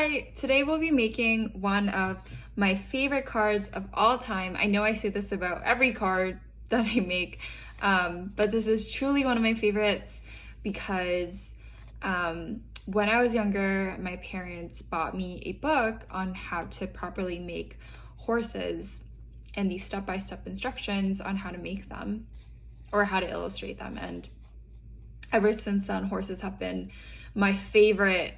Hi! Today we'll be making one of my favorite cards of all time. I know I say this about every card that I make, but this is truly one of my favorites because when I was younger, my parents bought me a book on how to properly make horses and these step-by-step instructions on how to make them or how to illustrate them. And ever since then, horses have been my favorite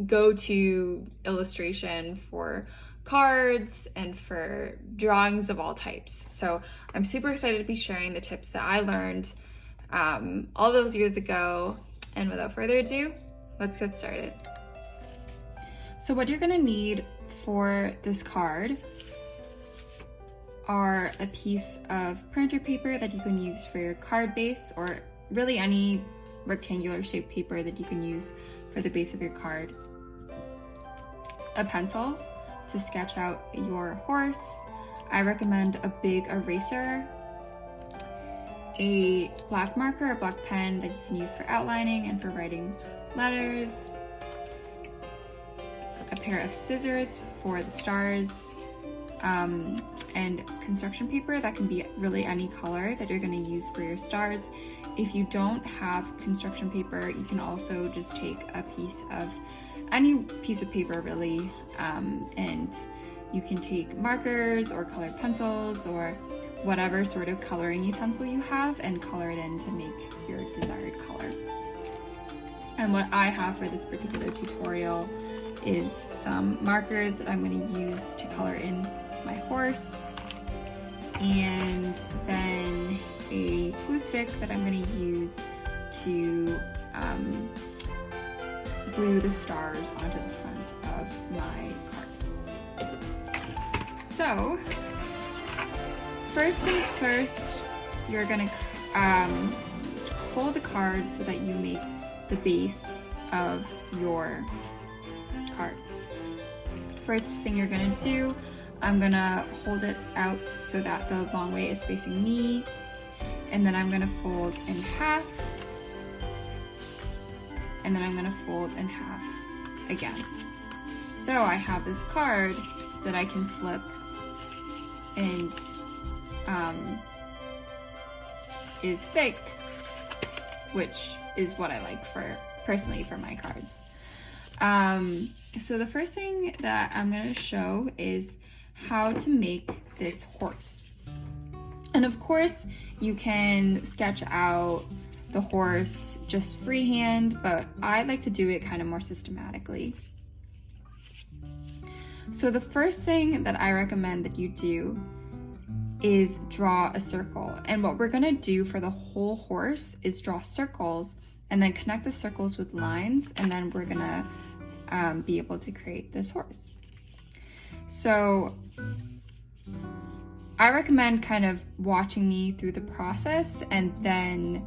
go-to illustration for cards and for drawings of all types. So I'm super excited to be sharing the tips that I learned all those years ago. And without further ado, let's get started. So what you're gonna need for this card are a piece of printer paper that you can use for your card base, or really any rectangular shaped paper that you can use for the base of your card. A pencil to sketch out your horse. I recommend a big eraser, a black marker, a black pen that you can use for outlining and for writing letters, a pair of scissors for the stars, and construction paper that can be really any color that you're going to use for your stars. If you don't have construction paper, you can also just take any piece of paper really, and you can take markers or colored pencils or whatever sort of coloring utensil you have and color it in to make your desired color. And what I have for this particular tutorial is some markers that I'm going to use to color in my horse, and then a glue stick that I'm going to use to glue the stars onto the front of my card. So, first things first, you're going to fold the card so that you make the base of your card. First thing you're going to do, I'm going to hold it out so that the long way is facing me, and then I'm going to fold in half, and then I'm going to fold in half again. So I have this card that I can flip and is thick, which is what I like personally for my cards. So the first thing that I'm going to show is how to make this horse. And of course, you can sketch out the horse just freehand, but I like to do it kind of more systematically. So the first thing that I recommend that you do is draw a circle. And what we're gonna do for the whole horse is draw circles and then connect the circles with lines, and then we're gonna be able to create this horse. So I recommend kind of watching me through the process and then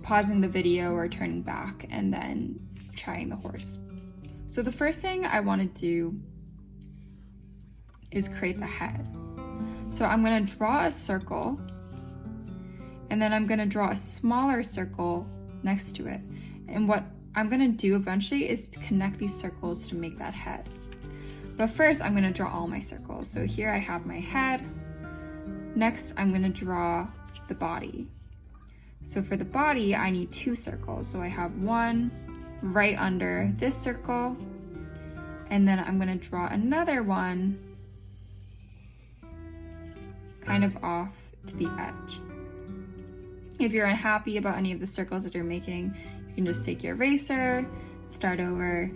pausing the video or turning back and then trying the horse. So the first thing I want to do is create the head. So I'm going to draw a circle, and then I'm going to draw a smaller circle next to it. And what I'm going to do eventually is to connect these circles to make that head. But first I'm going to draw all my circles. So here I have my head. Next I'm going to draw the body. So for the body I need two circles. So I have one right under this circle, and then I'm going to draw another one kind of off to the edge. If you're unhappy about any of the circles that you're making, you can just take your eraser, start over.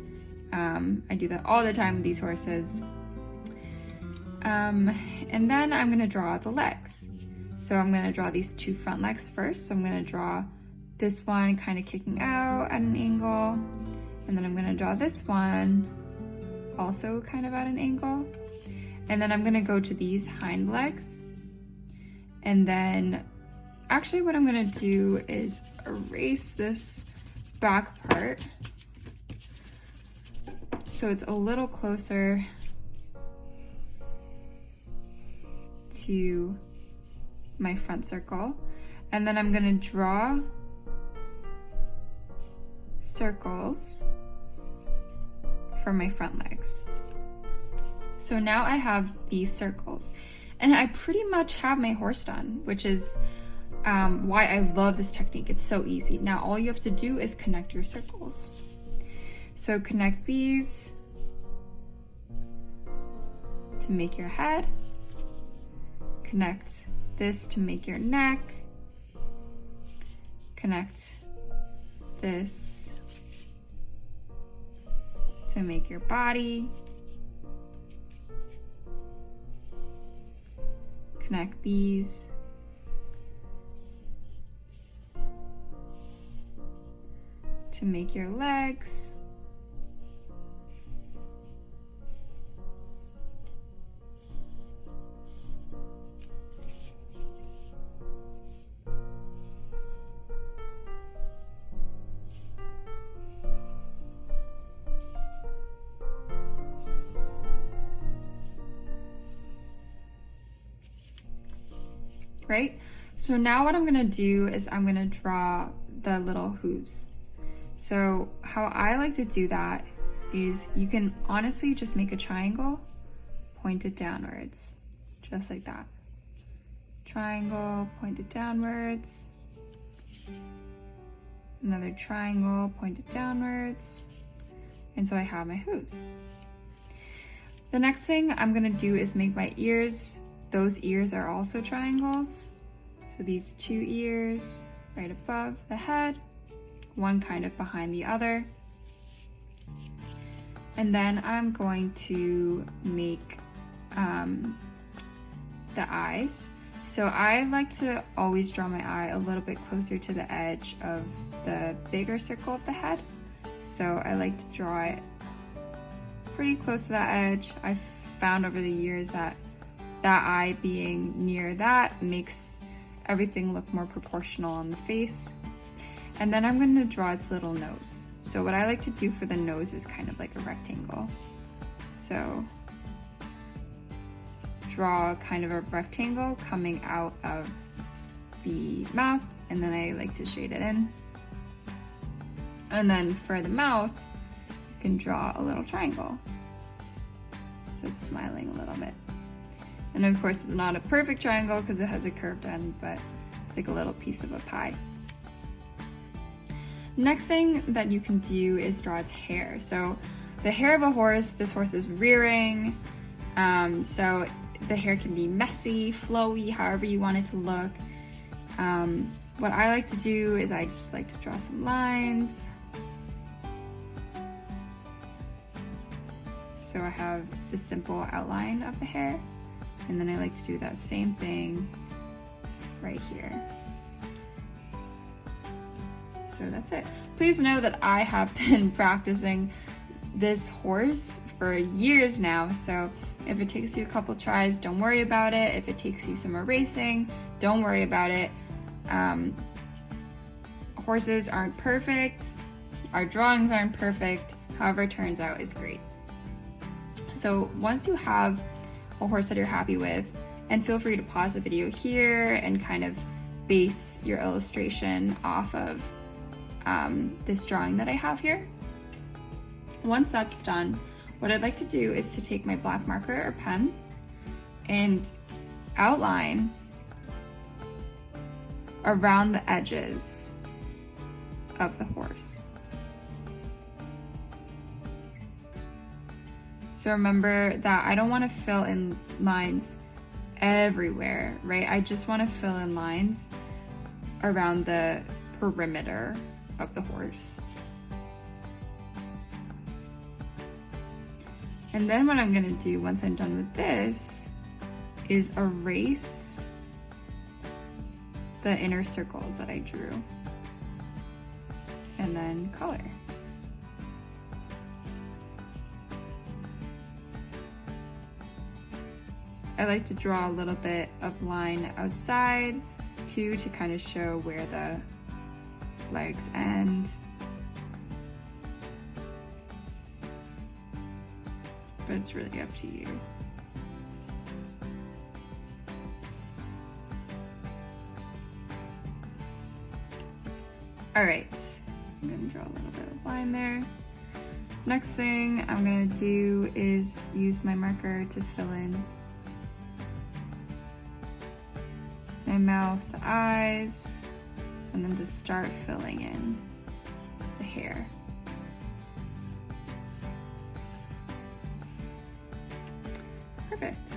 I do that all the time with these horses. And then I'm going to draw the legs. So I'm going to draw these two front legs first. So I'm going to draw this one kind of kicking out at an angle, and then I'm going to draw this one also kind of at an angle. And then I'm going to go to these hind legs. And then actually what I'm going to do is erase this back part so it's a little closer to my front circle. And then I'm going to draw circles for my front legs. So now I have these circles, and I pretty much have my horse done, which is why I love this technique. It's so easy. Now all you have to do is connect your circles. So connect these to make your head, connect this to make your neck, connect this to make your body, connect these to make your legs, right? So now what I'm gonna do is I'm gonna draw the little hooves. So how I like to do that is you can honestly just make a triangle, point it downwards, just like that. Triangle, point it downwards. Another triangle, point it downwards. And so I have my hooves. The next thing I'm gonna do is make my ears. Those ears are also triangles. So these two ears right above the head, one kind of behind the other. And then I'm going to make the eyes. So I like to always draw my eye a little bit closer to the edge of the bigger circle of the head. So I like to draw it pretty close to that edge. I've found over the years that that eye being near that makes everything look more proportional on the face. And then I'm going to draw its little nose. So what I like to do for the nose is kind of like a rectangle. So draw kind of a rectangle coming out of the mouth, and then I like to shade it in. And then for the mouth, you can draw a little triangle. So it's smiling a little bit. And of course it's not a perfect triangle because it has a curved end, but it's like a little piece of a pie. Next thing that you can do is draw its hair. So the hair of a horse, this horse is rearing, so the hair can be messy, flowy, however you want it to look. What I like to do is I just like to draw some lines. So I have the simple outline of the hair, and then I like to do that same thing right here. So that's it. Please know that I have been practicing this horse for years now, so if it takes you a couple tries, don't worry about it. If it takes you some erasing, don't worry about it. Horses aren't perfect, our drawings aren't perfect, however it turns out is great. So once you have a horse that you're happy with, and feel free to pause the video here and kind of base your illustration off of this drawing that I have here. Once that's done, what I'd like to do is to take my black marker or pen and outline around the edges of the horse. So remember that I don't want to fill in lines everywhere, right? I just want to fill in lines around the perimeter of the horse. And then what I'm gonna do once I'm done with this is erase the inner circles that I drew and then color. I like to draw a little bit of line outside too to kind of show where the legs end. But it's really up to you. All right, I'm gonna draw a little bit of line there. Next thing I'm gonna do is use my marker to fill in my mouth, the eyes, and then just start filling in the hair. Perfect.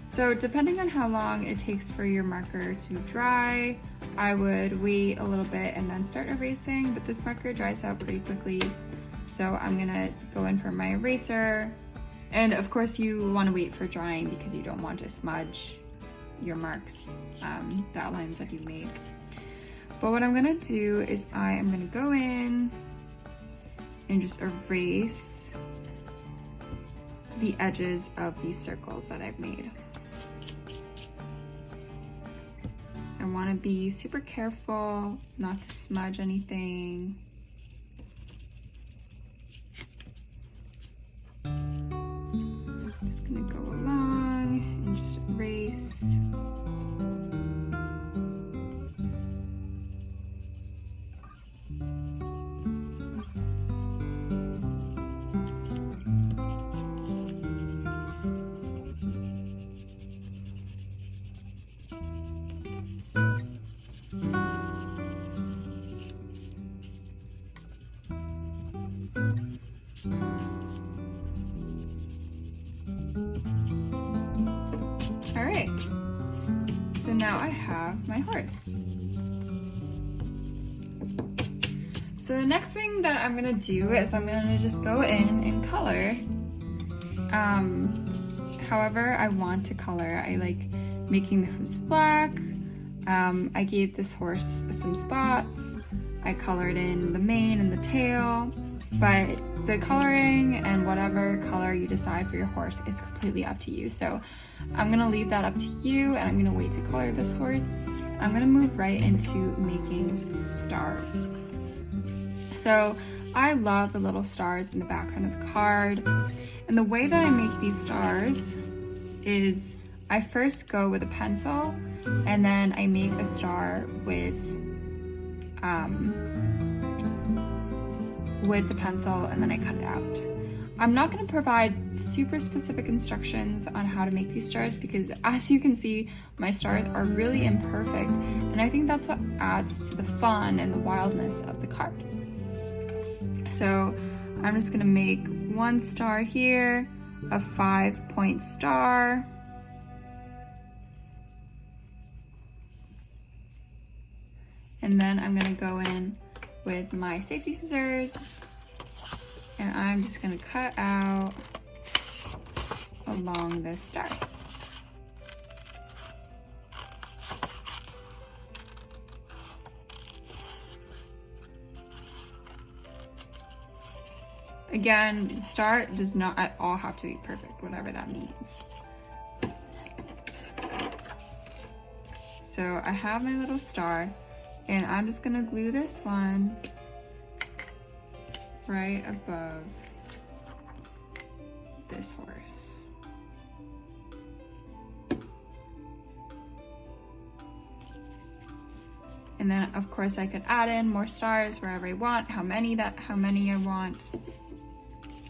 So depending on how long it takes for your marker to dry, I would wait a little bit and then start erasing, but this marker dries out pretty quickly. So I'm gonna go in for my eraser. And of course you wanna wait for drying because you don't want to smudge your marks, the outlines that you've made. But what I'm gonna do is I am gonna go in and just erase the edges of these circles that I've made. I wanna be super careful not to smudge anything. Just gonna go along and just erase. All right, so now I have my horse. So the next thing that I'm gonna do is I'm gonna just go in and color. However I want to color. I like making the hooves black. I gave this horse some spots. I colored in the mane and the tail, but the coloring and whatever color you decide for your horse is completely up to you. So I'm gonna leave that up to you, and I'm gonna wait to color this horse. I'm gonna move right into making stars. So I love the little stars in the background of the card. And the way that I make these stars is I first go with a pencil, and then I make a star with the pencil, and then I cut it out. I'm not going to provide super specific instructions on how to make these stars because, as you can see, my stars are really imperfect, and I think that's what adds to the fun and the wildness of the card. So I'm just going to make one star here, a 5-point star. And then I'm going to go in with my safety scissors, and I'm just gonna cut out along this star. Again, the star does not at all have to be perfect, whatever that means. So I have my little star, and I'm just gonna glue this one right above this horse. And then of course I could add in more stars wherever I want, how many I want.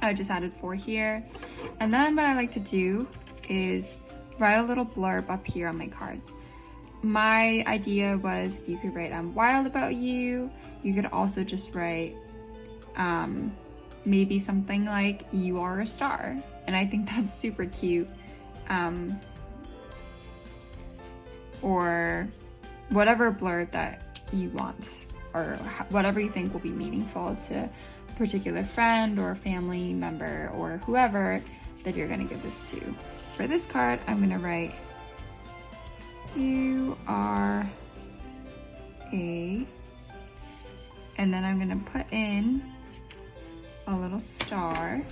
I just added 4 here. And then what I like to do is write a little blurb up here on my cards. My idea was you could write I'm wild about you. You could also just write maybe something like you are a star, and I think that's super cute. Or whatever blurb that you want, or whatever you think will be meaningful to a particular friend or family member or whoever that you're gonna give this to. For this card, I'm gonna write you are a, and then I'm gonna put in a little star.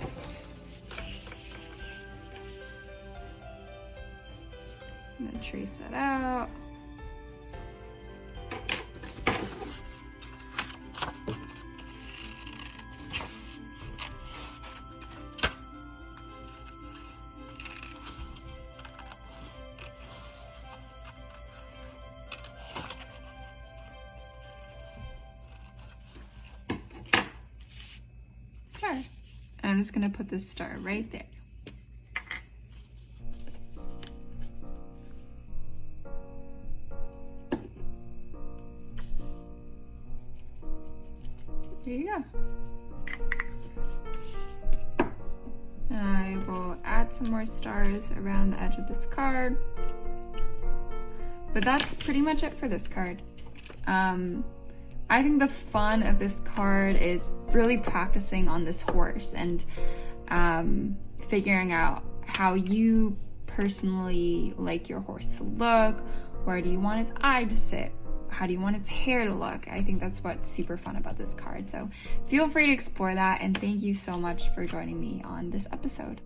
I'm gonna trace that out. just gonna put this star right there. There you go. And I will add some more stars around the edge of this card. But that's pretty much it for this card. I think the fun of this card is really practicing on this horse and figuring out how you personally like your horse to look. Where do you want its eye to sit? How do you want its hair to look? I think that's what's super fun about this card. So feel free to explore that, and thank you so much for joining me on this episode.